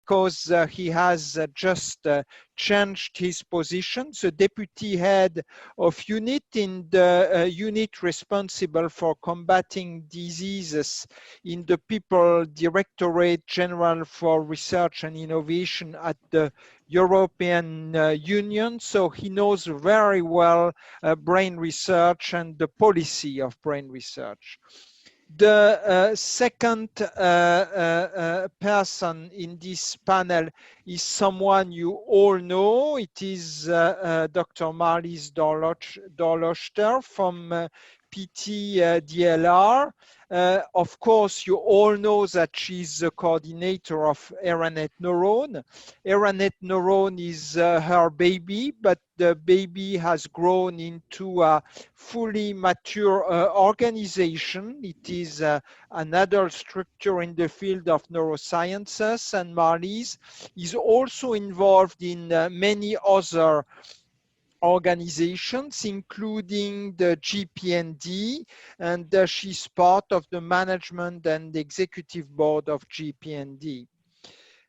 because he has just changed his position. The deputy head of unit in the unit responsible for combating diseases in the People Directorate-General for Research and Innovation at the European Union. So he knows very well brain research and the policy of brain research. The second person in this panel is someone you all know. It is Dr. Marlies Dorlöchter from PT-DLR. Of course, you all know that she's the coordinator of ERA-NET NEURON. ERA-NET NEURON is her baby, but the baby has grown into a fully mature organization. It is an adult structure in the field of neurosciences, and Marlies is also involved in many other organizations, including the JPND, and she's part of the management and executive board of JPND.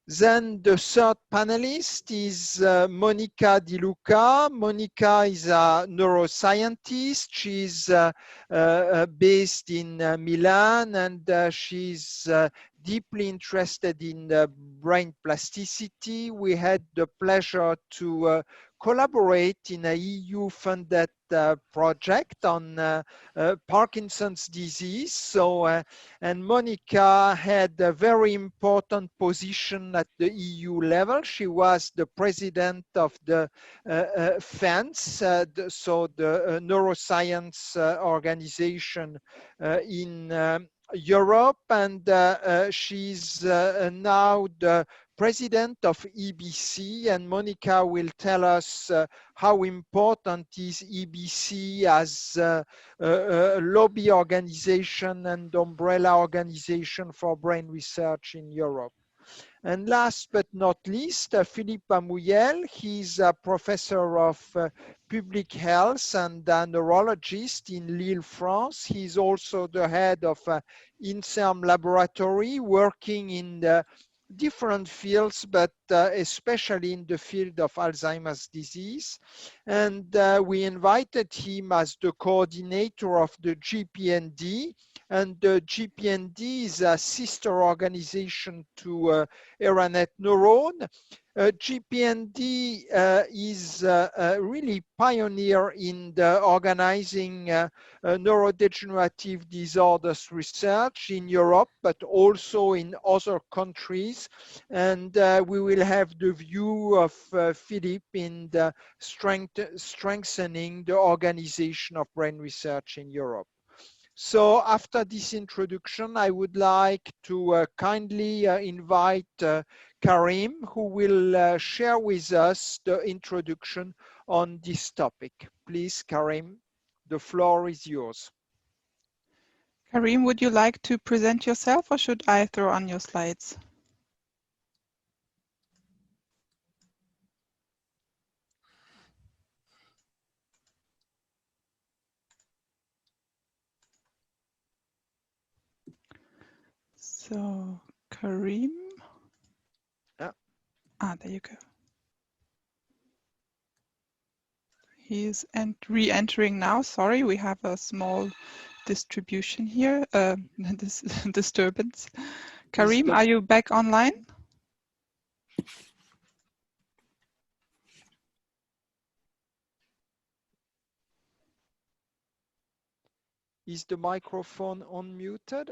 Then the third panelist is Monica Di Luca. Monica is a neuroscientist. She's based in Milan, and she's deeply interested in brain plasticity. We had the pleasure to collaborate in a EU-funded project on Parkinson's disease. So, and Monica had a very important position at the EU level. She was the president of the FANS, so the neuroscience organization in Europe, and she's now the president of EBC, and Monica will tell us how important is EBC as a lobby organization and umbrella organization for brain research in Europe. And last but not least, Philippe Amouyel. He's a professor of public health and a neurologist in Lille, France. He's also the head of INSERM laboratory, working in the different fields, but especially in the field of Alzheimer's disease. And we invited him as the coordinator of the JPND. And the JPND is a sister organization to ERA-NET NEURON. JPND is really pioneer in the organizing neurodegenerative disorders research in Europe, but also in other countries. And we will have the view of Philippe in the strengthening the organization of brain research in Europe. So after this introduction, I would like to kindly invite Karim, who will share with us the introduction on this topic. Please, Karim, the floor is yours. Karim, would you like to present yourself, or should I throw on your slides? So, Karim. Yeah. There you go. He's re-entering now. Sorry, we have a small distribution here, this disturbance. Karim, are you back online? Is the microphone unmuted?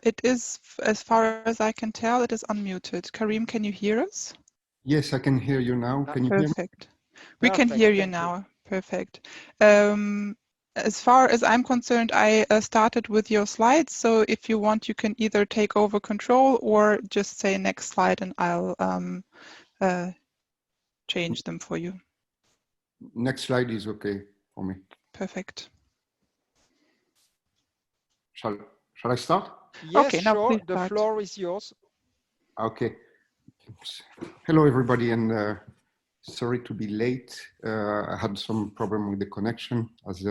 It is, as far as I can tell, it is unmuted. Karim, can you hear us? Yes, I can hear you now. Can you hear me? Perfect. We can hear you now. Perfect. As far as I'm concerned, I started with your slides. So if you want, you can either take over control or just say next slide and I'll change them for you. Next slide is okay for me. Perfect. Shall I start? Yes, okay, now sure. The start. floor is yours. Okay. Hello, everybody, and sorry to be late. I had some problem with the connection, as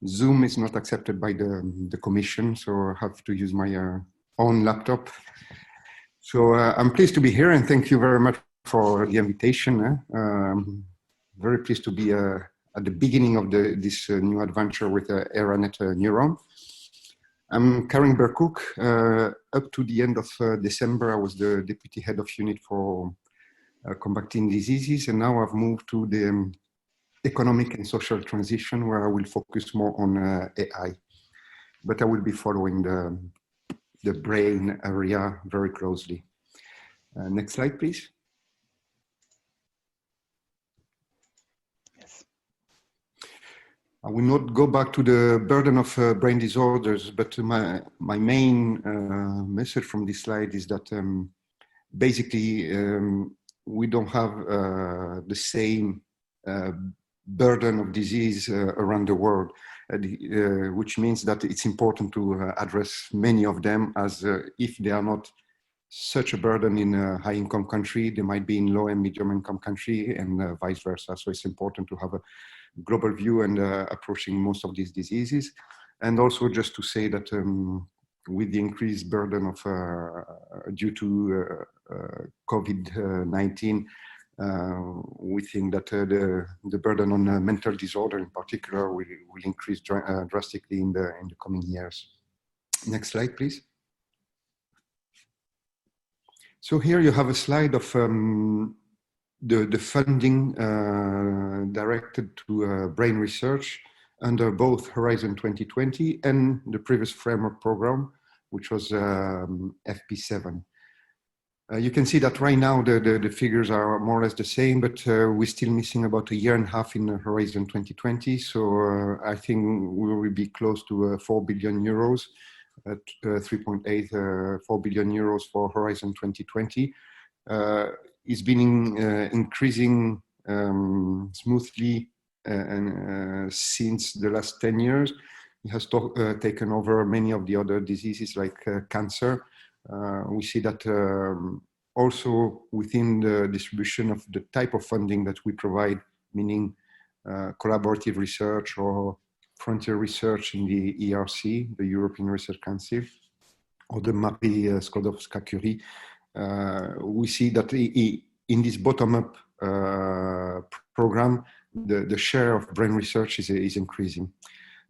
Zoom is not accepted by the Commission, so I have to use my own laptop. So I'm pleased to be here, and thank you very much for the invitation. Very pleased to be at the beginning of this new adventure with ERA-NET NEURON. I'm Karim Berkouk. Up to the end of December, I was the Deputy Head of Unit for Combating Diseases, and now I've moved to the Economic and Social Transition, where I will focus more on AI. But I will be following the brain area very closely. Next slide, please. Yes. I will not go back to the burden of brain disorders, but my main message from this slide is that basically we don't have the same burden of disease around the world, which means that it's important to address many of them, as if they are not such a burden in a high-income country, they might be in low and medium-income country, and vice versa. So it's important to have a global view and approaching most of these diseases. And also just to say that with the increased burden of due to COVID-19, we think that the burden on mental disorder in particular will increase drastically in the coming years. Next slide, please. So here you have a slide of the funding directed to brain research under both Horizon 2020 and the previous framework program, which was FP7. You can see that right now the figures are more or less the same, but we're still missing about a year and a half in Horizon 2020. So I think we will be close to 4 billion euros, at 4 billion euros for Horizon 2020. It's been increasing smoothly since the last 10 years. It has taken over many of the other diseases like cancer. We see that also within the distribution of the type of funding that we provide, meaning collaborative research or frontier research in the ERC, the European Research Council, or the MAPI Skłodowska-Curie, we see that in this bottom-up program, the share of brain research is increasing.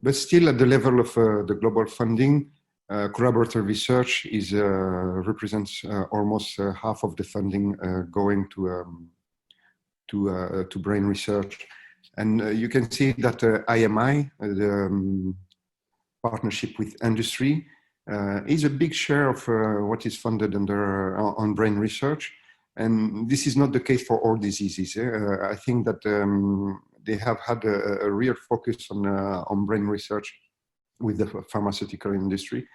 But still at the level of the global funding, collaborative research represents almost half of the funding going to brain research. And you can see that IMI, the partnership with industry, is a big share of what is funded on brain research. And this is not the case for all diseases. I think that they have had a real focus on brain research with the pharmaceutical industry,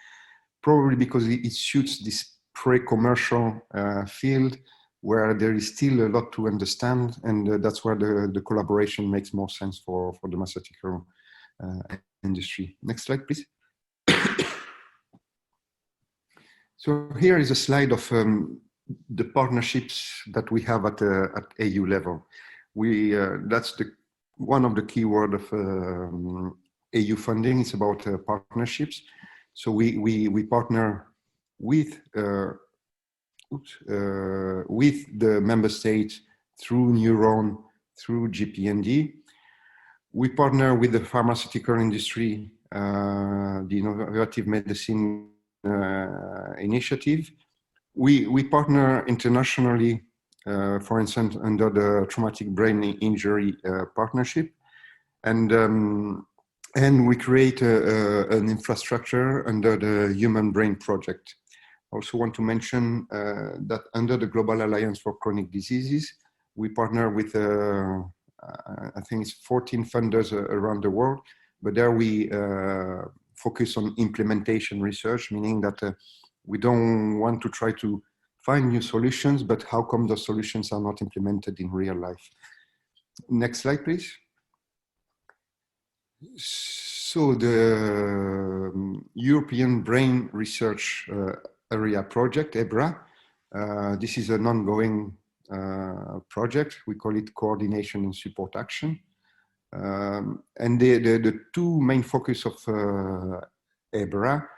probably because it suits this pre-commercial field where there is still a lot to understand, and that's where the collaboration makes more sense for the pharmaceutical industry. Next slide, please. So here is a slide of the partnerships that we have at AU level. That's one of the key words of AU funding. It's about partnerships. So we partner with the member states through NEURON, through JPND. We partner with the pharmaceutical industry, the Innovative Medicine Initiative. We partner internationally, for instance, under the Traumatic Brain Injury Partnership. And we create an infrastructure under the Human Brain Project. I also want to mention that under the Global Alliance for Chronic Diseases, we partner with, I think it's 14 funders around the world, but there we focus on implementation research, meaning that we don't want to try to find new solutions, but how come those solutions are not implemented in real life? Next slide, please. So the European Brain Research Area Project, Ebra, this is an ongoing project. We call it Coordination and Support Action. And the two main focus of Ebra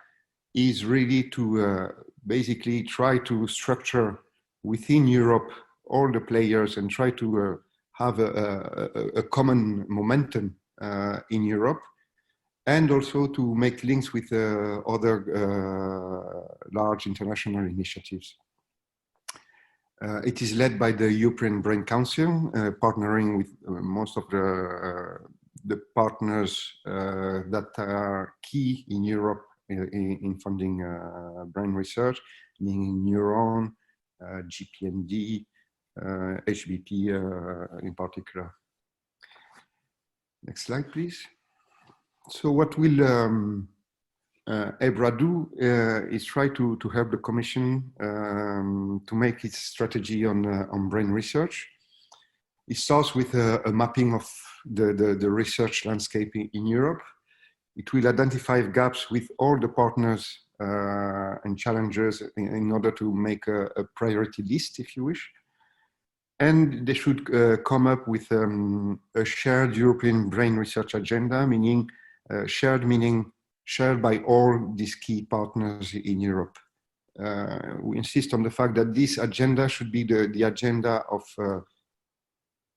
is really to basically try to structure within Europe all the players and try to have a common momentum in Europe, and also to make links with other large international initiatives. It is led by the European Brain Council, partnering with most of the partners that are key in Europe in funding brain research, meaning Neuron, JPND, HBP in particular. Next slide, please. So what will Ebra do is try to help the Commission to make its strategy on brain research. It starts with a mapping of the research landscape in Europe. It will identify gaps with all the partners and challengers in order to make a priority list, if you wish. And they should come up with a shared European brain research agenda, meaning shared by all these key partners in Europe. We insist on the fact that this agenda should be the agenda of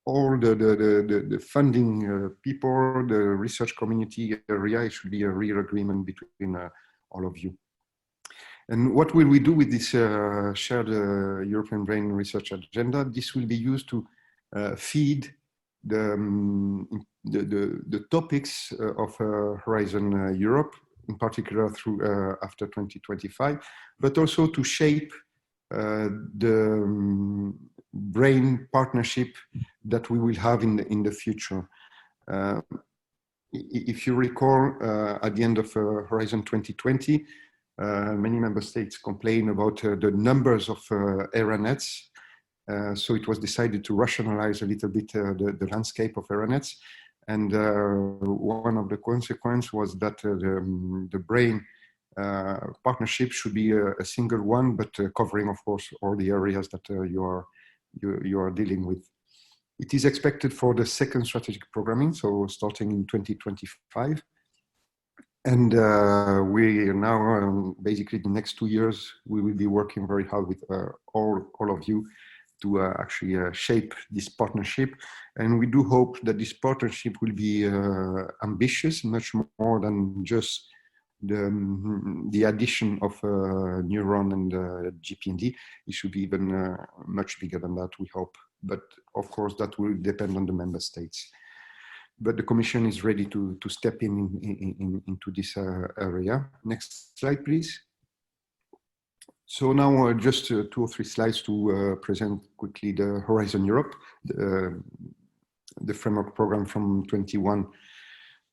all the funding people, the research community area. It should be a real agreement between all of you. And what will we do with this shared European brain research agenda? This will be used to feed the topics of Horizon Europe, in particular through after 2025, but also to shape the brain partnership that we will have in the future. If you recall, at the end of Horizon 2020, many member states complain about the numbers of ERA-NETs. So it was decided to rationalize a little bit the landscape of ERA-NETs. And one of the consequences was that the brain partnership should be a single one, but covering, of course, all the areas that you are dealing with. It is expected for the second strategic programming, so starting in 2025. And we are now, basically the next 2 years, we will be working very hard with all of you to actually shape this partnership. And we do hope that this partnership will be ambitious, much more than just the addition of Neuron and JPND. It should be even much bigger than that, we hope. But of course, that will depend on the member states. But the Commission is ready to step into this area. Next slide, please. So now just 2 or 3 slides to present quickly the Horizon Europe, the framework program from 21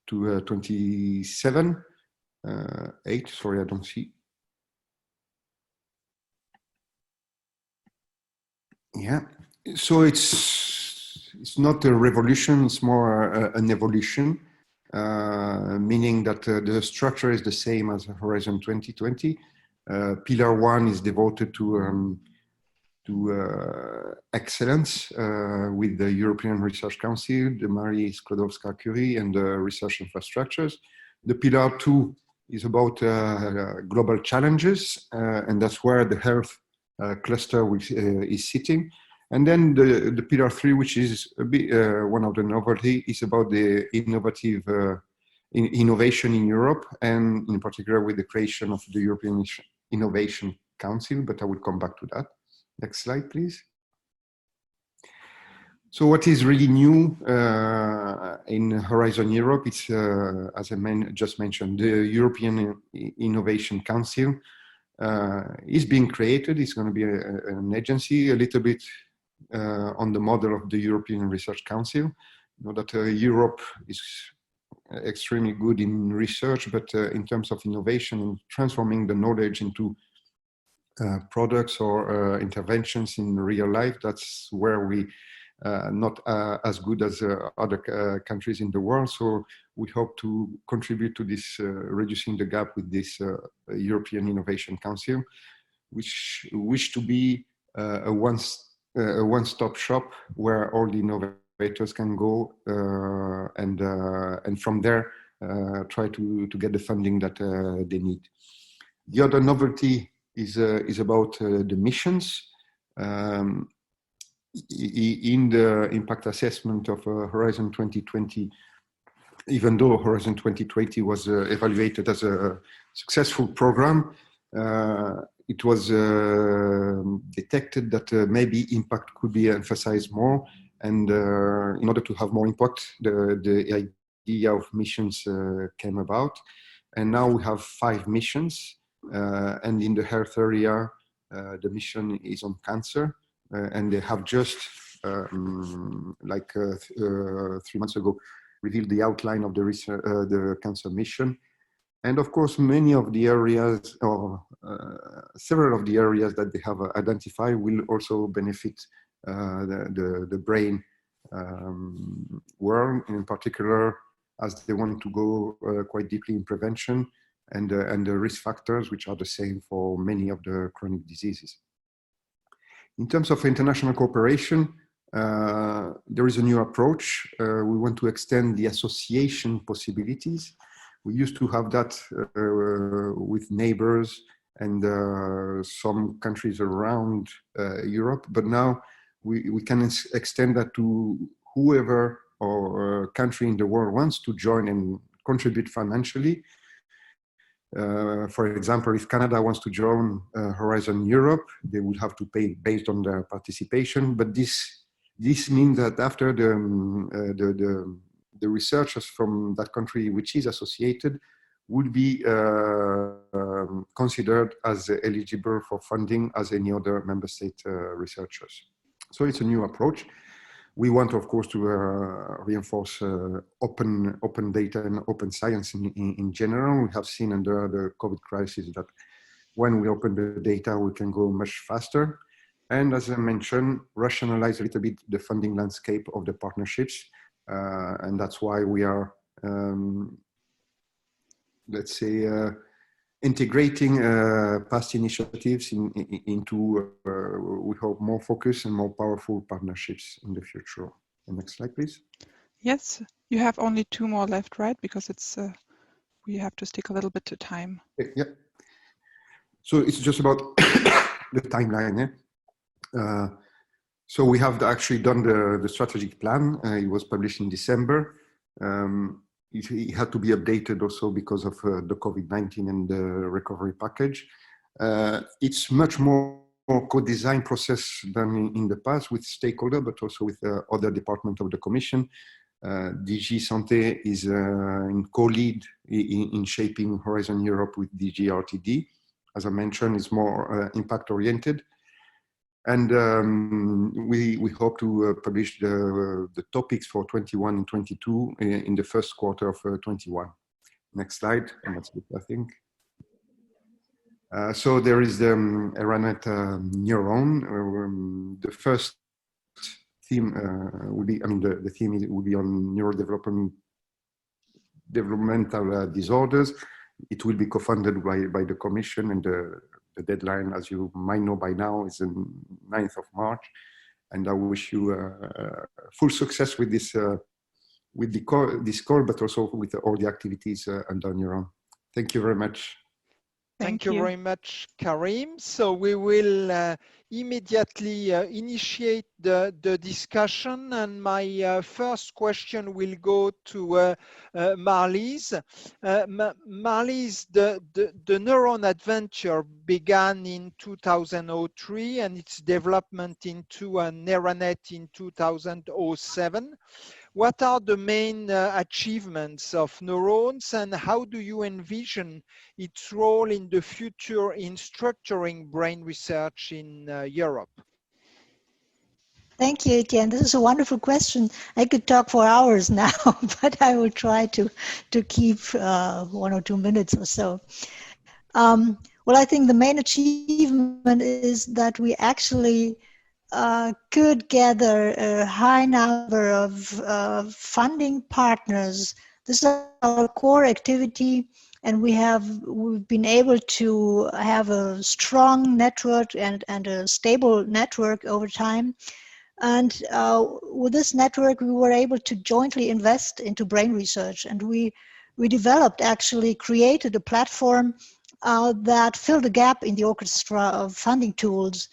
to 27. 8, sorry, I don't see. Yeah, so it's not a revolution, it's more an evolution, meaning that the structure is the same as Horizon 2020. Pillar 1 is devoted to excellence with the European Research Council, the Marie Skłodowska-Curie, and the research infrastructures. The Pillar 2 is about global challenges, and that's where the health cluster is sitting. And then the Pillar 3, which is a bit one of the novelty, is about the innovative innovation in Europe, and in particular with the creation of the European Innovation Council, but I will come back to that. Next slide, please. So what is really new in Horizon Europe? It's, as I just mentioned, the European Innovation Council is being created. It's going to be an agency, a little bit on the model of the European Research Council. You know that Europe is extremely good in research, but in terms of innovation and transforming the knowledge into products or interventions in real life, that's where we not as good as other countries in the world. So we hope to contribute to this, reducing the gap with this European Innovation Council, which wish to be a one-stop shop where all the innovators can go and from there try to get the funding that they need. The other novelty is about the missions. In the impact assessment of Horizon 2020, even though Horizon 2020 was evaluated as a successful program, it was detected that maybe impact could be emphasized more. And in order to have more impact, the idea of missions came about. And now we have 5 missions. And in the health area, the mission is on cancer. And they have just, 3 months ago, revealed the outline of the cancer mission. And of course, many of the areas, or several of the areas that they have identified will also benefit the brain world, in particular, as they want to go quite deeply in prevention and the risk factors, which are the same for many of the chronic diseases. In terms of international cooperation, there is a new approach. We want to extend the association possibilities. We used to have that with neighbors and some countries around Europe, but now we can extend that to whoever or country in the world wants to join and contribute financially. For example, if Canada wants to join Horizon Europe, they would have to pay based on their participation. But this means that after the researchers from that country which is associated would be considered as eligible for funding as any other member state researchers. So it's a new approach. We want, of course, to reinforce open data and open science in general. We have seen under the COVID crisis that when we open the data, we can go much faster. And as I mentioned, rationalize a little bit the funding landscape of the partnerships. And that's why we are, let's say, integrating past initiatives into, we hope, more focused and more powerful partnerships in the future. The next slide, please. Yes, you have only 2 more left, right? Because it's we have to stick a little bit to time. Yeah. So it's just about the timeline. So we have actually done the strategic plan. It was published in December. It had to be updated also because of the COVID-19 and the recovery package. It's much more co-design process than in the past with stakeholders, but also with other departments of the Commission. DG Santé is in co-lead in shaping Horizon Europe with DG RTD. As I mentioned, it's more impact-oriented. And we hope to publish the topics for 21 and 22 in the first quarter of 21. Next slide, and that's it, I think. So there is the ERA-NET neuron. The first theme will be, the theme will be on neurodevelopmental disorders. It will be co-funded by the Commission, and the deadline, as you might know by now, is the 9th of March. And I wish you full success with this, this call, but also with all the activities under Neuron. Thank you very much. Thank you very much, Karim. So we will immediately initiate the discussion, and my first question will go to Marlies. Marlies, the neuron adventure began in 2003 and its development into an ERA-NET in 2007. What are the main achievements of neurons, and how do you envision its role in the future in structuring brain research in Europe? Thank you, Etienne. This is a wonderful question. I could talk for hours now, but I will try to keep 1 or 2 minutes or so. Well, I think the main achievement is that we actually could gather a high number of funding partners. This is our core activity, and we've been able to have a strong network and a stable network over time. And with this network, we were able to jointly invest into brain research, and we developed, actually created a platform that fill the gap in the orchestra of funding tools.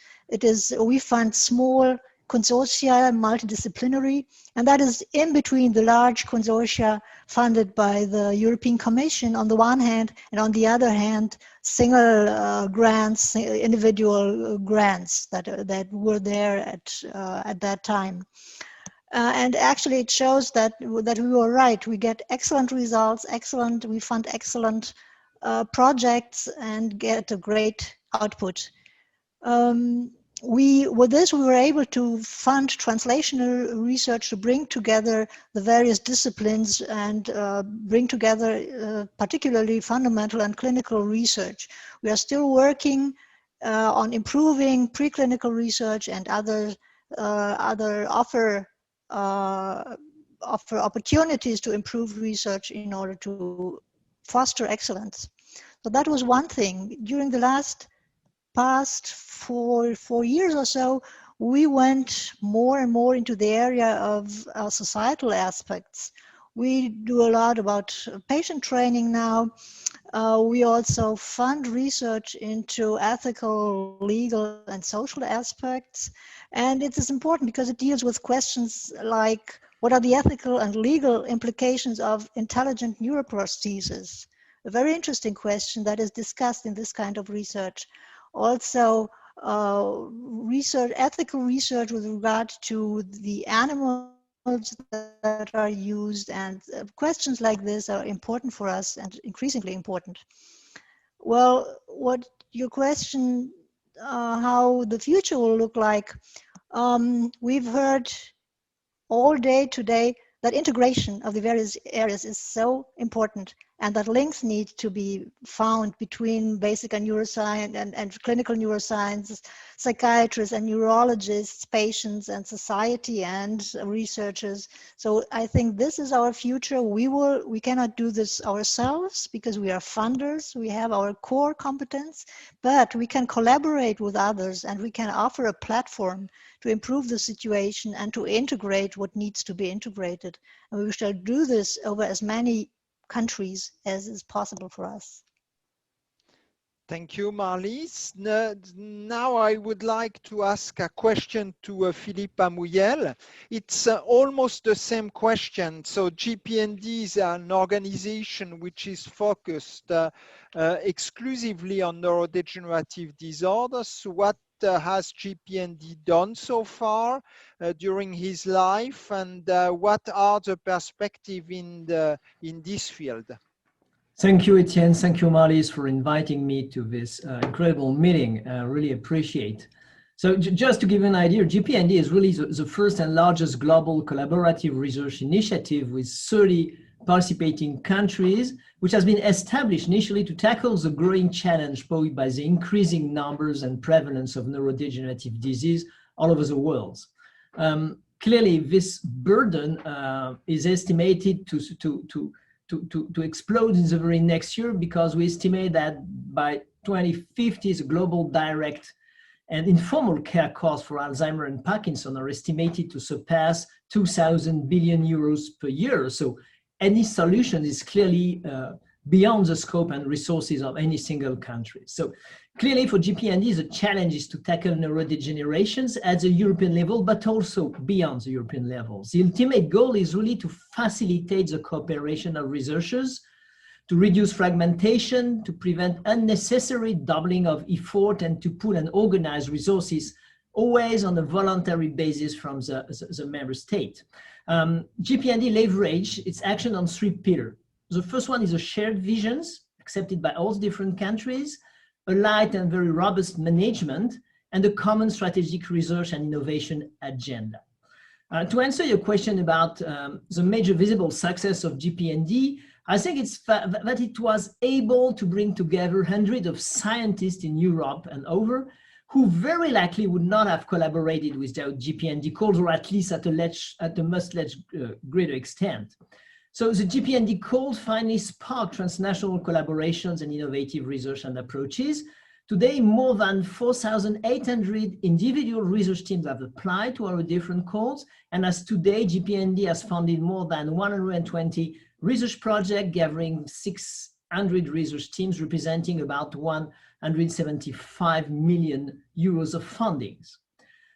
We fund small consortia, multidisciplinary, and that is in between the large consortia funded by the European Commission on the one hand, and on the other hand, single grants, individual grants that were there at that time. And actually it shows that we were right. We get excellent results, we fund excellent projects and get a great output. With this, we were able to fund translational research to bring together the various disciplines and bring together particularly fundamental and clinical research. We are still working on improving preclinical research and other offer opportunities to improve research in order to foster excellence. So that was one thing. During the past four years or so, we went more and more into the area of societal aspects. We do a lot about patient training now. We also fund research into ethical, legal, and social aspects. And it is important because it deals with questions like, what are the ethical and legal implications of intelligent neuroprosthesis? A very interesting question that is discussed in this kind of research. Also, ethical research with regard to the animals that are used, and questions like this are important for us and increasingly important. Well, what your question, how the future will look like, we've heard all day today that integration of the various areas is so important, and that links need to be found between basic and neuroscience and clinical neuroscience, psychiatrists and neurologists, patients and society and researchers. So I think this is our future. We cannot do this ourselves because we are funders. We have our core competence, but we can collaborate with others and we can offer a platform to improve the situation and to integrate what needs to be integrated. And we shall do this over as many countries as is possible for us. Thank you, Marlies. Now I would like to ask a question to Philippe Amouyel. It's almost the same question. So JPND is an organization which is focused exclusively on neurodegenerative disorders. So what has JPND done so far during his life, and what are the perspectives in this field? Thank you, Etienne. Thank you, Marlies, for inviting me to this incredible meeting. I really appreciate. So just to give you an idea, JPND is really the first and largest global collaborative research initiative with 30 participating countries, which has been established initially to tackle the growing challenge posed by the increasing numbers and prevalence of neurodegenerative disease all over the world. Clearly, this burden is estimated to explode in the very next year, because we estimate that by 2050, the global direct and informal care costs for Alzheimer and Parkinson are estimated to surpass 2,000 billion euros per year. So any solution is clearly beyond the scope and resources of any single country. So clearly for JPND, the challenge is to tackle neurodegenerations at the European level, but also beyond the European level. The ultimate goal is really to facilitate the cooperation of researchers, to reduce fragmentation, to prevent unnecessary doubling of effort, and to pool and organize resources always on a voluntary basis from the member state. JPND leverage its action on 3 pillars. The first one is a shared visions accepted by all different countries, a light and very robust management, and a common strategic research and innovation agenda. To answer your question about the major visible success of JPND, I think it's that it was able to bring together hundreds of scientists in Europe and over, who very likely would not have collaborated without JPND calls, or at least at a much greater extent. So the JPND calls finally sparked transnational collaborations and innovative research and approaches. Today, more than 4,800 individual research teams have applied to our different calls. And as today, JPND has funded more than 120 research projects, gathering 100 research teams representing about 175 million euros of fundings.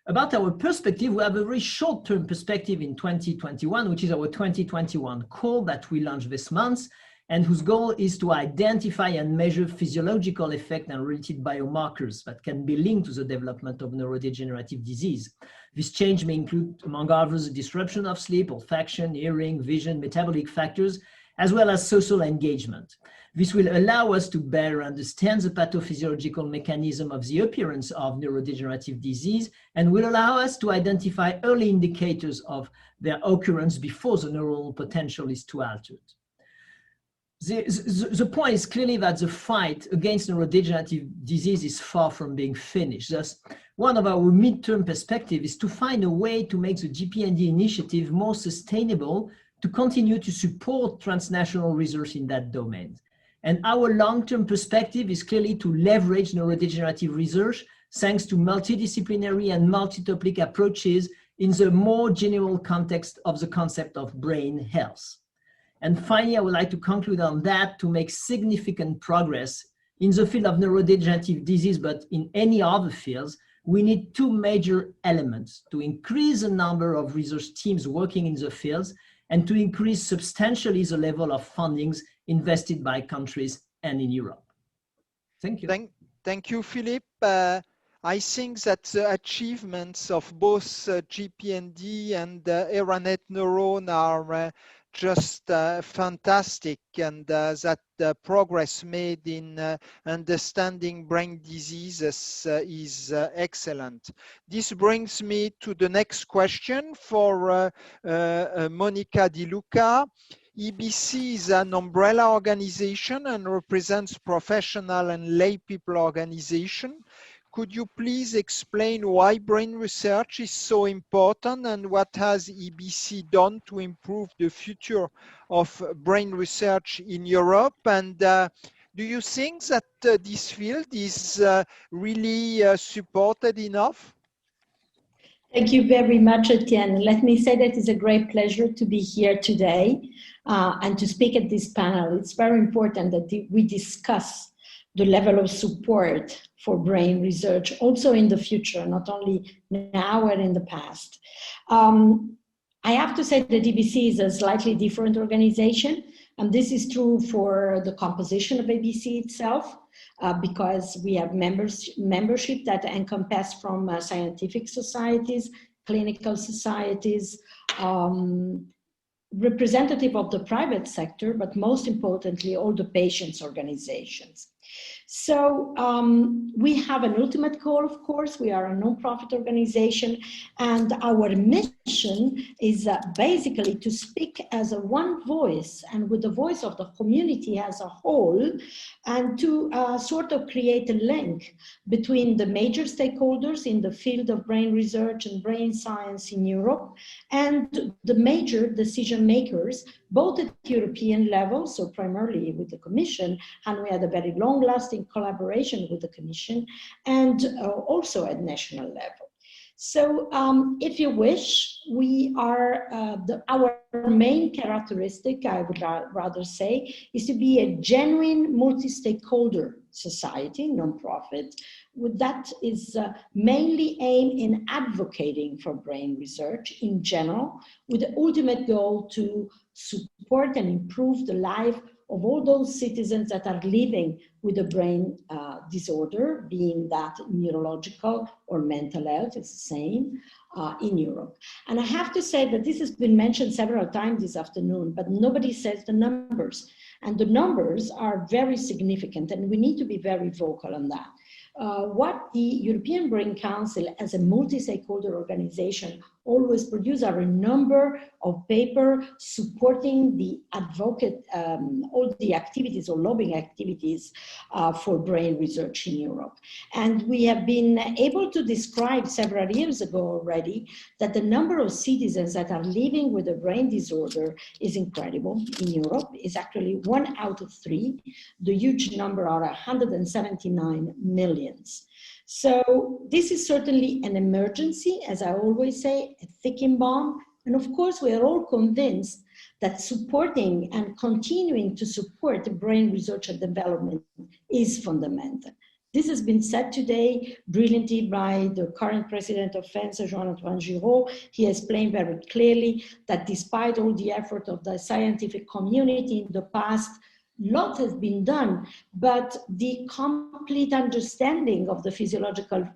About our perspective, we have a very short-term perspective in 2021, which is our 2021 call that we launched this month, and whose goal is to identify and measure physiological effect and related biomarkers that can be linked to the development of neurodegenerative disease. This change may include, among others, disruption of sleep, olfaction, hearing, vision, metabolic factors, as well as social engagement. This will allow us to better understand the pathophysiological mechanism of the appearance of neurodegenerative disease and will allow us to identify early indicators of their occurrence before the neuronal potential is too altered. The point is clearly that the fight against neurodegenerative disease is far from being finished. Thus, one of our midterm perspectives is to find a way to make the JPND initiative more sustainable to continue to support transnational research in that domain. And our long-term perspective is clearly to leverage neurodegenerative research thanks to multidisciplinary and multi-topic approaches in the more general context of the concept of brain health. And finally, I would like to conclude on that to make significant progress in the field of neurodegenerative disease, but in any other fields, we need two major elements: to increase the number of research teams working in the fields and to increase substantially the level of fundings invested by countries and in Europe. Thank you. Thank you, Philippe. I think that the achievements of both JPND and ERA-NET NEURON are just fantastic, and that the progress made in understanding brain diseases is excellent. This brings me to the next question for Monica Di Luca. EBC is an umbrella organization and represents professional and lay people organization. Could you please explain why brain research is so important and what has EBC done to improve the future of brain research in Europe? And do you think that this field is really supported enough? Thank you very much, Etienne. Let me say that it's a great pleasure to be here today and to speak at this panel. It's very important that we discuss the level of support for brain research also in the future, not only now and in the past. I have to say that EBC is a slightly different organization, and this is true for the composition of EBC itself, because we have membership that encompass from scientific societies, clinical societies, representative of the private sector, but most importantly, all the patients' organizations. So we have an ultimate goal, of course. We are a non-profit organization, and our mission is basically to speak as a one voice and with the voice of the community as a whole, and to sort of create a link between the major stakeholders in the field of brain research and brain science in Europe and the major decision makers, both at European level, so primarily with the Commission, and we had a very long-lasting collaboration with the Commission, and also at national level. So if you wish, we are, our main characteristic, I would rather say, is to be a genuine multi-stakeholder society, non-profit, that is mainly aimed in advocating for brain research in general, with the ultimate goal to support and improve the life of all those citizens that are living with a brain disorder, being that neurological or mental health, it's the same in Europe. And I have to say that this has been mentioned several times this afternoon, but nobody says the numbers. And the numbers are very significant, and we need to be very vocal on that. What the European Brain Council as a multi-stakeholder organization always produce are a number of papers supporting the advocate, all the activities or lobbying activities for brain research in Europe. And we have been able to describe several years ago already that the number of citizens that are living with a brain disorder is incredible in Europe. It's actually 1 out of 3. The huge number are 179 million. So this is certainly an emergency, as I always say, a ticking bomb. And of course, we are all convinced that supporting and continuing to support brain research and development is fundamental. This has been said today brilliantly by the current president of FENSA, Jean-Antoine Giraud. He explained very clearly that despite all the effort of the scientific community in the past, a lot has been done, but the complete understanding of the physiological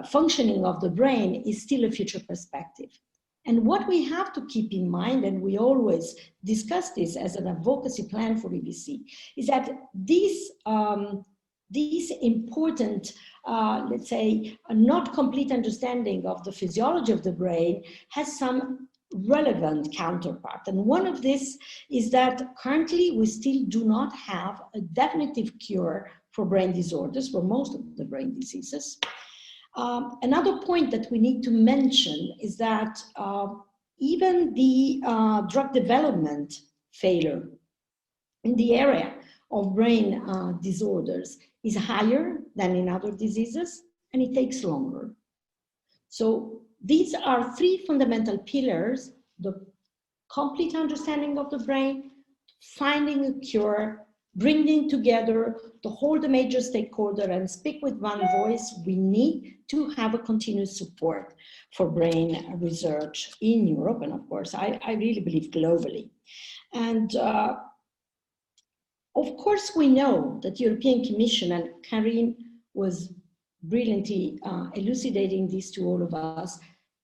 functioning of the brain is still a future perspective. And what we have to keep in mind, and we always discuss this as an advocacy plan for EBC, is that these important, let's say, a not complete understanding of the physiology of the brain has some relevant counterpart. And one of this is that currently we still do not have a definitive cure for brain disorders, for most of the brain diseases. Another point that we need to mention is that even the drug development failure in the area of brain disorders is higher than in other diseases, and it takes longer. So these are three fundamental pillars: the complete understanding of the brain, finding a cure, bringing together the major stakeholder and speak with one voice. We need to have a continuous support for brain research in Europe, and of course, I really believe globally. And of course, we know that the European Commission, and Karim was brilliantly elucidating this to all of us,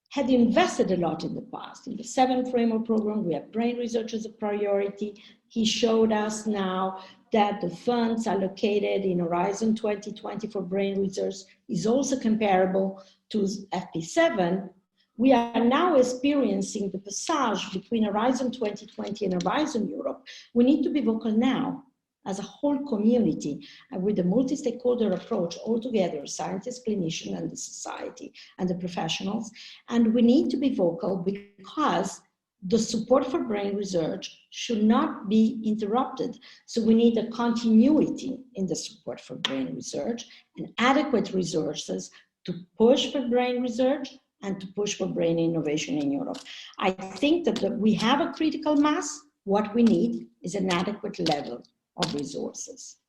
had invested a lot in the past. In the 7th framework program, we have brain research as a priority. He showed us now that the funds allocated in Horizon 2020 for brain research is also comparable to FP7. We are now experiencing the passage between Horizon 2020 and Horizon Europe. We need to be vocal now as a whole community, and with a multi-stakeholder approach altogether, scientists, clinicians, and the society, and the professionals. And we need to be vocal because the support for brain research should not be interrupted. So we need a continuity in the support for brain research and adequate resources to push for brain research and to push for brain innovation in Europe. I think that we have a critical mass. What we need is an adequate level of resources.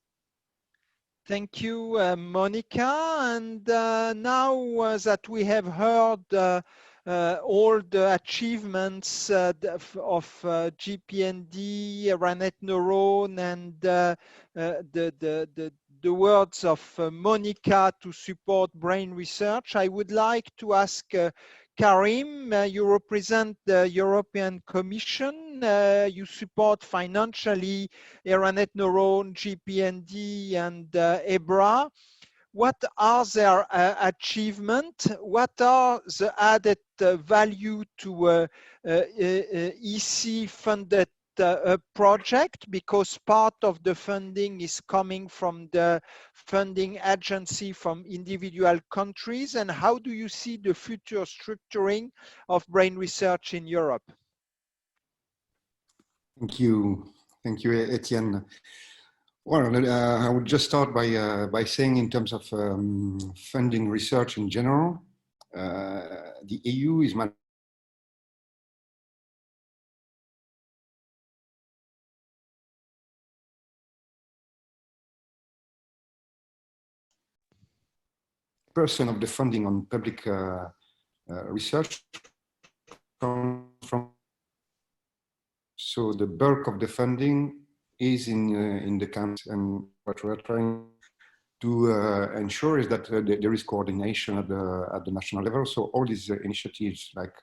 Thank you, Monica. And now that we have heard all the achievements of JPND, ERA-NET NEURON, and the words of Monica to support brain research, I would like to ask Karim, you represent the European Commission. You support financially ERA-NET NEURON, JPND, and Ebra. What are their achievements? What are the added value to EC-funded project? Because part of the funding is coming from the funding agency from individual countries. And how do you see the future structuring of brain research in Europe? Thank you, Etienne. Well, I would just start by saying, in terms of funding research in general, the EU is % of the funding on public research comes from. So the bulk of the funding is in the country, and what we're trying to ensure is that there is coordination at the national level. So all these initiatives like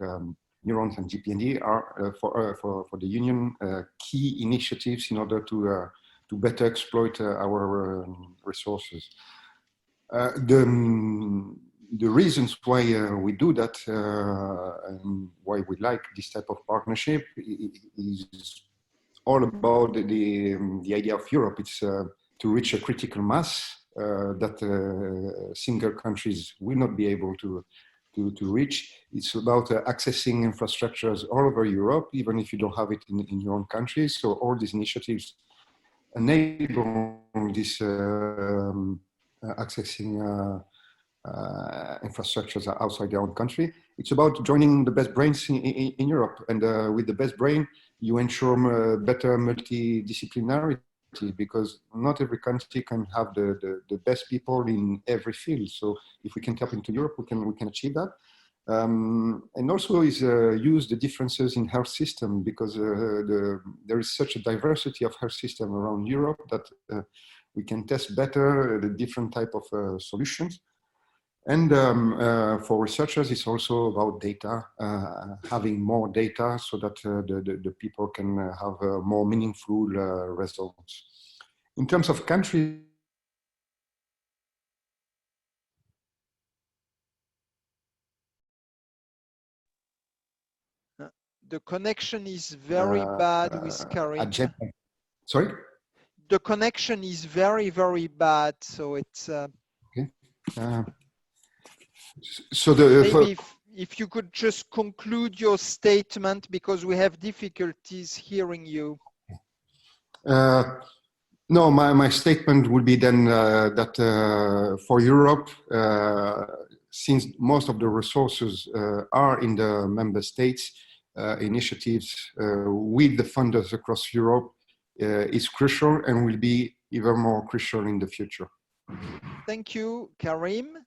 Neurons and JPND are for the Union key initiatives in order to better exploit our resources. The reasons why we do that and why we like this type of partnership is all about the idea of Europe. It's to reach a critical mass that single countries will not be able to reach. It's about accessing infrastructures all over Europe, even if you don't have it in your own country. So all these initiatives enable this accessing infrastructures outside their own country. It's about joining the best brains in Europe, and with the best brain, you ensure better multidisciplinarity, because not every country can have the best people in every field. So if we can tap into Europe, we can achieve that. And also is use the differences in health system, because there is such a diversity of health system around Europe that we can test better the different type of solutions. And for researchers, it's also about data, having more data so that the people can have more meaningful results. In terms of countries, the connection is very bad with Karim. Sorry? The connection is very, very bad, so it's... Okay. So maybe if you could just conclude your statement, because we have difficulties hearing you. No, my statement would be then that for Europe, since most of the resources are in the member states, initiatives with the funders across Europe is crucial and will be even more crucial in the future. Thank you, Karim.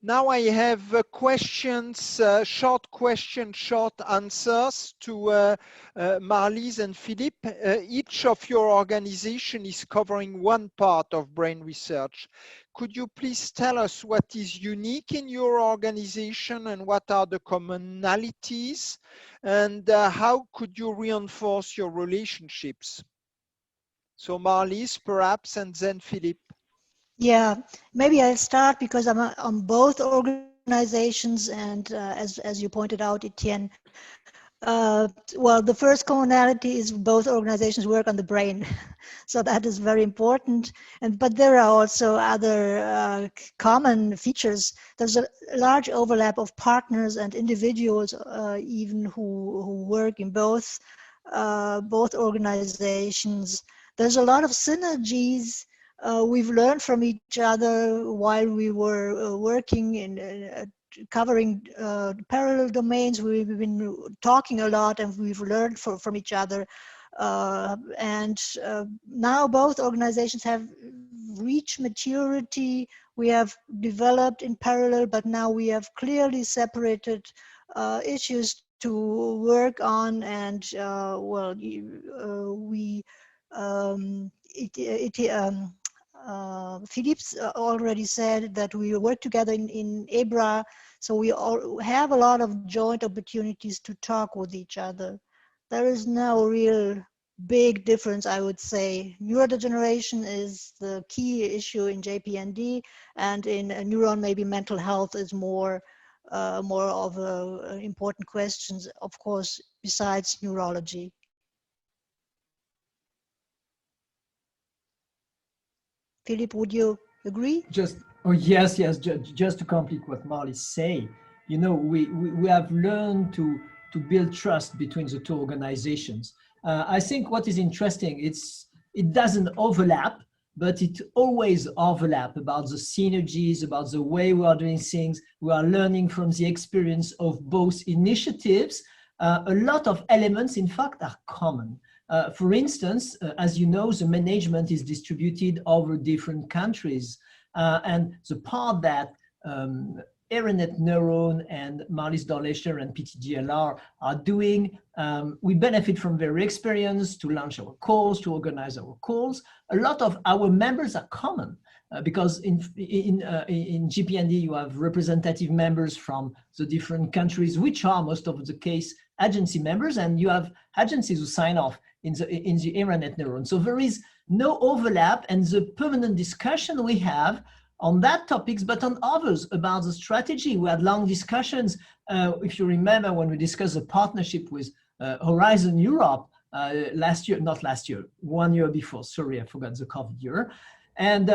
Now I have questions, short questions, short answers to Marlies and Philippe. Each of your organization is covering one part of brain research. Could you please tell us what is unique in your organization and what are the commonalities, and how could you reinforce your relationships? So Marlies, perhaps, and then Philippe. Yeah, maybe I'll start because I'm on both organizations, and as you pointed out, Etienne, well, the first commonality is both organizations work on the brain, so that is very important. But there are also other common features. There's a large overlap of partners and individuals, even who work in both organizations. There's a lot of synergies. We've learned from each other while we were working in covering parallel domains. We've been talking a lot and we've learned from each other. Now both organizations have reached maturity. We have developed in parallel, but now we have clearly separated issues to work on. And Philippe's already said that we work together in Ebra, so we all have a lot of joint opportunities to talk with each other. There is no real big difference, I would say. Neurodegeneration is the key issue in JPND, and in neuron, maybe mental health is more of important questions, of course, besides neurology. Philippe, would you agree? Yes, just to complete what Marlies say, you know, we have learned to build trust between the two organizations. I think what is interesting, it doesn't overlap, but it always overlap about the synergies, about the way we are doing things. We are learning from the experience of both initiatives. A lot of elements, in fact, are common. For instance, as you know, the management is distributed over different countries. And the part that ERA-NET NEURON and Marlies Dorlöchter and PTGLR are doing, we benefit from their experience to launch our calls, to organize our calls. A lot of our members are common because in JPND you have representative members from the different countries, which are most of the case agency members, and you have agencies who sign off in the ERA-NET NEURON. So there is no overlap, and the permanent discussion we have on that topics, but on others about the strategy. We had long discussions. If you remember when we discussed the partnership with Horizon Europe one year before, sorry, I forgot the COVID year. And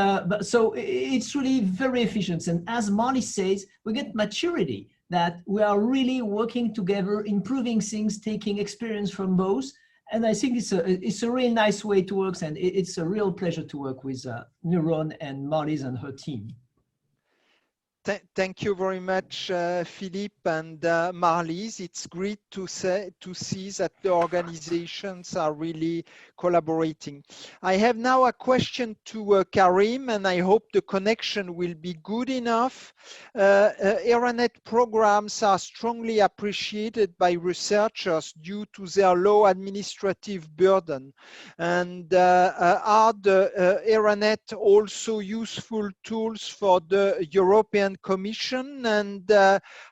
so it's really very efficient. And as Marlies says, we get maturity, that we are really working together, improving things, taking experience from both. And I think it's a really nice way to work, and it's a real pleasure to work with Neuron and Marlies and her team. Thank you very much, Philippe and Marlies. It's great to see that the organizations are really collaborating. I have now a question to Karim, and I hope the connection will be good enough. ERA-NET programs are strongly appreciated by researchers due to their low administrative burden. And are the ERA-NET also useful tools for the European Commission, and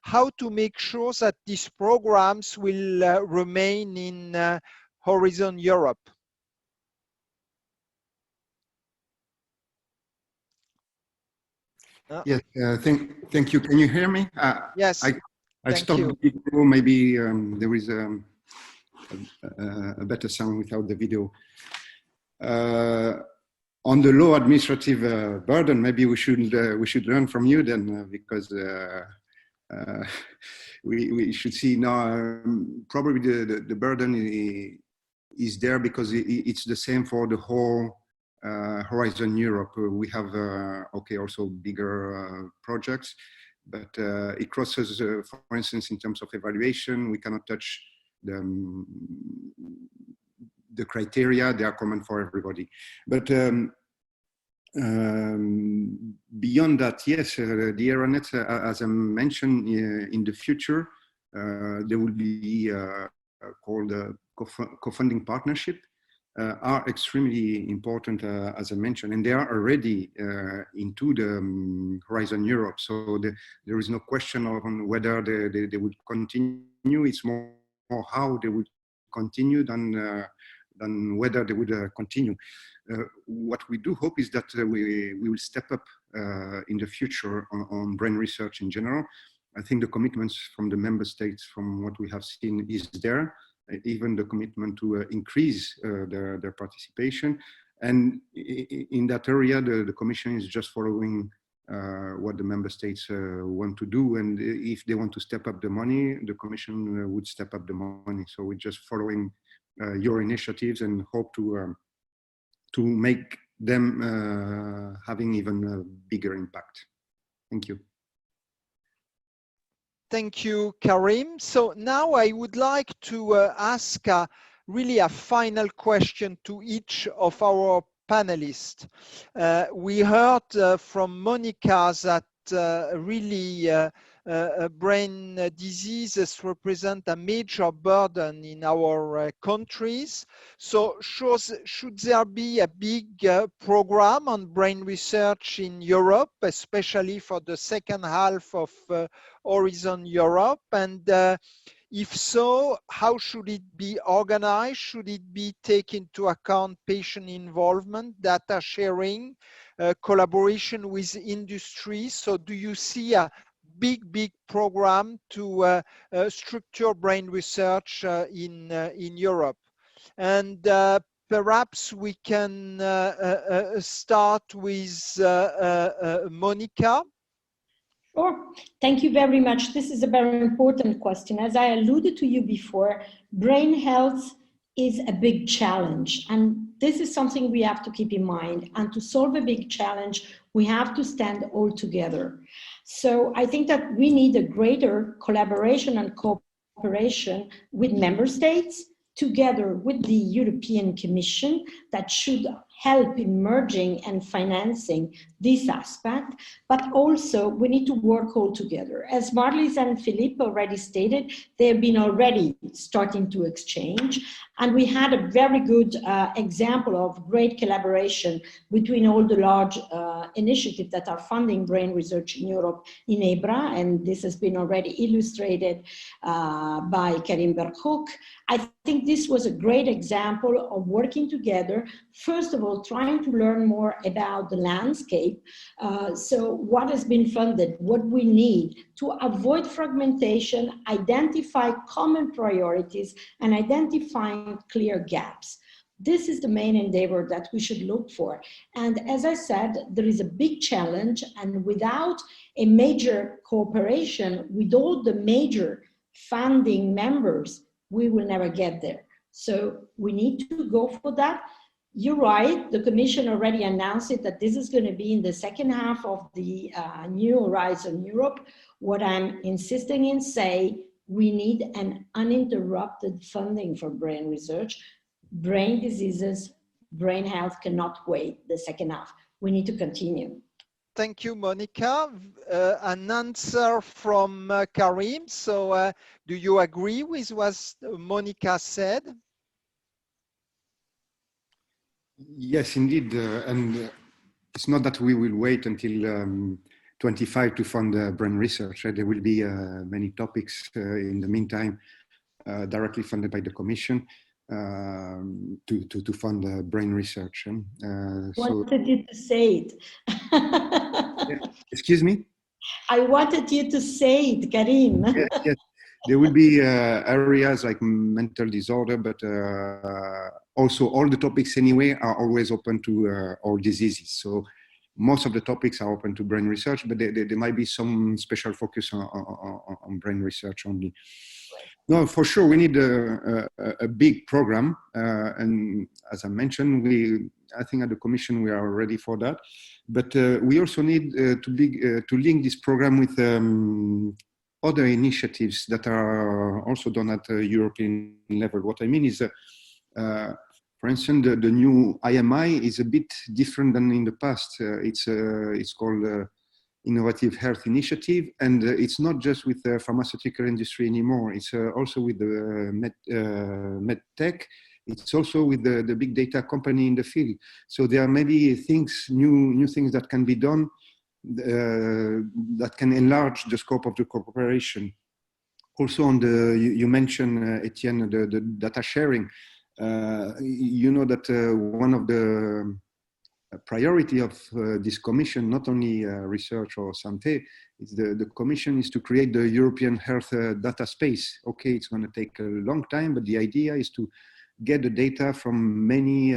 how to make sure that these programs will remain in Horizon Europe? Yes, thank you. Can you hear me? Yes. I stopped the video. Maybe there is a better sound without the video. On the low administrative burden, maybe we should learn from you then, because we should see now probably the burden is there because it's the same for the whole Horizon Europe. We have also bigger projects, but it crosses, for instance, in terms of evaluation, we cannot touch the criteria. They are common for everybody. But beyond that, yes, the ERA-NET, as I mentioned, in the future, there will be called a co-funding partnership, are extremely important, as I mentioned, and they are already into the Horizon Europe. So there is no question on whether they would continue. It's more how they would continue than whether they would continue. What we do hope is that we will step up in the future on brain research in general. I think the commitments from the member states, from what we have seen, is there. Even the commitment to increase their participation. And in that area, the Commission is just following what the member states want to do. And if they want to step up the money, the Commission would step up the money. So we're just following your initiatives and hope to make them having even a bigger impact. Thank you. Thank you, Karim. So now I would like to ask really a final question to each of our panelists. We heard from Monica that really brain diseases represent a major burden in our countries. So should there be a big program on brain research in Europe, especially for the second half of Horizon Europe? And if so, how should it be organized? Should it be taken into account patient involvement, data sharing, collaboration with industry? So do you see a big program to structure brain research in Europe? And perhaps we can start with Monica. Sure. Thank you very much. This is a very important question. As I alluded to you before, brain health is a big challenge. And this is something we have to keep in mind. And to solve a big challenge, we have to stand all together. So I think that we need a greater collaboration and cooperation with member states, together with the European Commission, that should help in merging and financing this aspect, but also we need to work all together. As Marlies and Philippe already stated, they have been already starting to exchange, and we had a very good example of great collaboration between all the large initiatives that are funding brain research in Europe in Ebra, and this has been already illustrated by Karim Berkouk. I think this was a great example of working together, first of all, trying to learn more about the landscape. So what has been funded, what we need to avoid fragmentation, identify common priorities, and identifying clear gaps. This is the main endeavor that we should look for. And as I said, there is a big challenge, and without a major cooperation with all the major funding members, we will never get there. So we need to go for that. You're right. The Commission already announced it that this is going to be in the second half of the New Horizon Europe. What I'm insisting in say, we need an uninterrupted funding for brain research. Brain diseases, brain health cannot wait the second half. We need to continue. Thank you, Monica. An answer from Karim. So do you agree with what Monica said? Yes, indeed. And it's not that we will wait until 25 to fund brain research. There will be many topics in the meantime directly funded by the Commission to fund brain research. Wanted you to say it. Excuse me? I wanted you to say it, Karim. Yes. There will be areas like mental disorder, but also all the topics anyway are always open to all diseases. So most of the topics are open to brain research, but there might be some special focus on brain research only. No, for sure, we need a big program. And as I mentioned, I think at the Commission, we are ready for that. But we also need to link this program with other initiatives that are also done at the European level. What I mean is, for instance, the new IMI is a bit different than in the past. It's called Innovative Health Initiative, and it's not just with the pharmaceutical industry anymore. It's also with the medtech. It's also with the big data company in the field. So there are many things, new things that can be done that can enlarge the scope of the cooperation. Also on you mentioned, Etienne, the data sharing. You know that one of the priority of this Commission, not only research or santé, the Commission is to create the European health data space. Okay, it's going to take a long time, but the idea is to get the data from many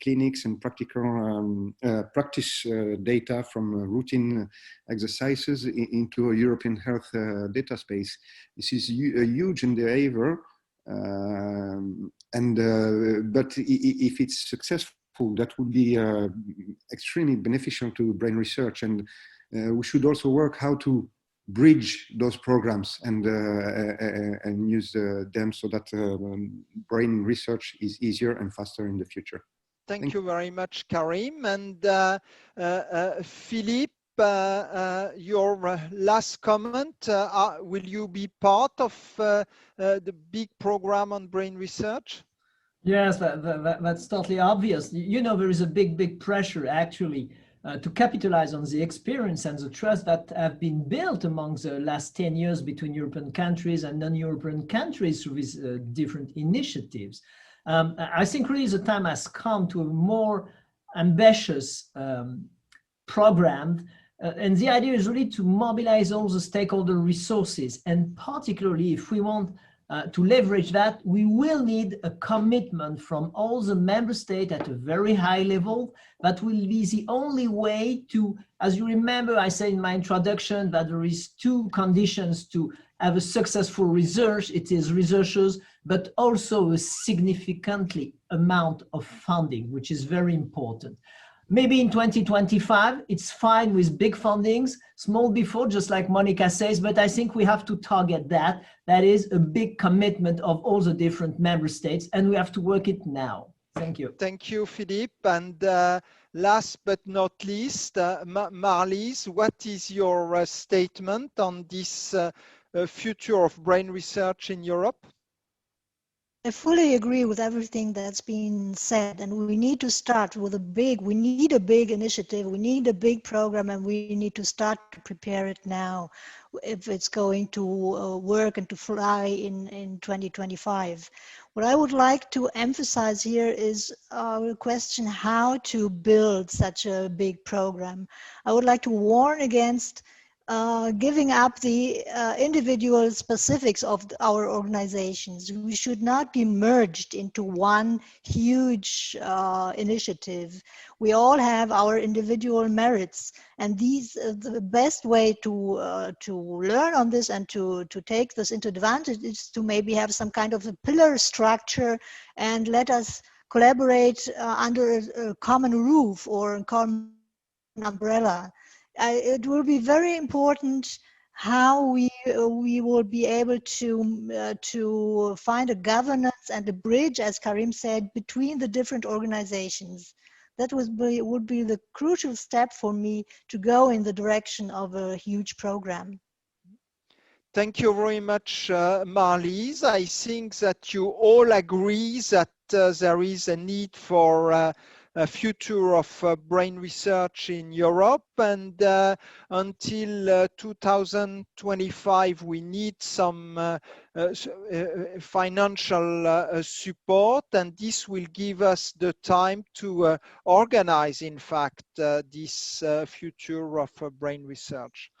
clinics and practical practice data from routine exercises into a European health data space. This is a huge endeavor, but if it's successful, that would be extremely beneficial to brain research, and we should also work how to bridge those programs and use them so that brain research is easier and faster in the future. Thank you very much, Karim. And Philippe, your last comment, will you be part of the big program on brain research? Yes, that's totally obvious. You know, there is a big pressure actually to capitalize on the experience and the trust that have been built among the last 10 years between European countries and non-European countries through these different initiatives. I think really the time has come to a more ambitious program. And the idea is really to mobilize all the stakeholder resources. And particularly if we want to leverage that, we will need a commitment from all the member states at a very high level. That will be the only way to, as you remember, I said in my introduction that there is two conditions to have a successful research. It is researchers, but also a significantly amount of funding, which is very important. Maybe in 2025, it's fine with big fundings, small before, just like Monica says, but I think we have to target that. That is a big commitment of all the different member states, and we have to work it now. Thank you. Thank you, Philippe. And last but not least, Marlies, what is your statement on this future of brain research in Europe? I fully agree with everything that's been said, and we need to start with we need a big initiative, we need a big program, and we need to start to prepare it now if it's going to work and to fly in 2025. What I would like to emphasize here is a question how to build such a big program. I would like to warn against giving up the individual specifics of our organizations. We should not be merged into one huge initiative. We all have our individual merits, and the best way to learn on this and to take this into advantage is to maybe have some kind of a pillar structure and let us collaborate under a common roof or a common umbrella. It will be very important how we will be able to find a governance and a bridge, as Karim said, between the different organizations. That would be the crucial step for me to go in the direction of a huge program. Thank you very much, Marlies. I think that you all agree that there is a need for a future of brain research in Europe, and until 2025 we need some financial support, and this will give us the time to organize, in fact, this future of brain research.